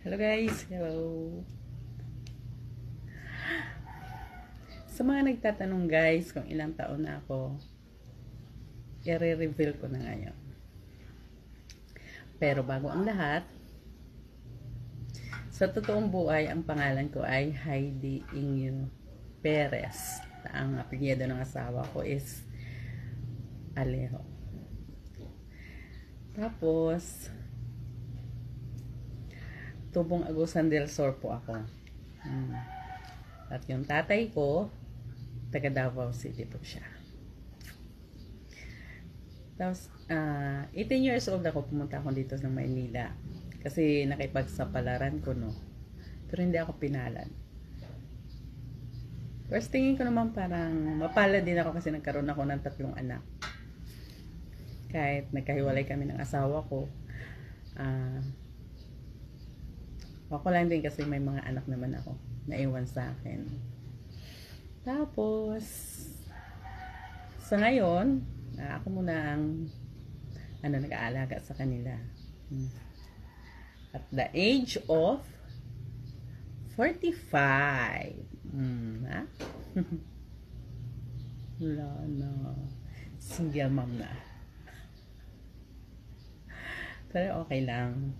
Hello guys, hello. Sa mga nagtatanong guys kung ilang taon na ako, i-reveal ko na ngayon. Pero bago ang lahat, sa totoong buhay, ang pangalan ko ay Heidi Inyo Perez. Ang apelyido ng asawa ko is Alejo. Tapos, Tubong Agusan del Sur po ako. At yung tatay ko, taga Davao City po siya. Tapos, 18 years old ako, pumunta ako dito sa Maynila. Kasi nakipagsapalaran ko, no. Pero hindi ako pinalad. First tingin ko naman parang mapala din ako kasi nagkaroon ako ng 3 anak. Kahit nagkahiwalay kami ng asawa ko, ako lang din kasi may mga anak naman ako naiwan sa akin. Tapos, sa ngayon, ako muna ang nag-aalaga sa kanila. At the age of 45. Ha? Wala na. Single mom na. Pero okay lang.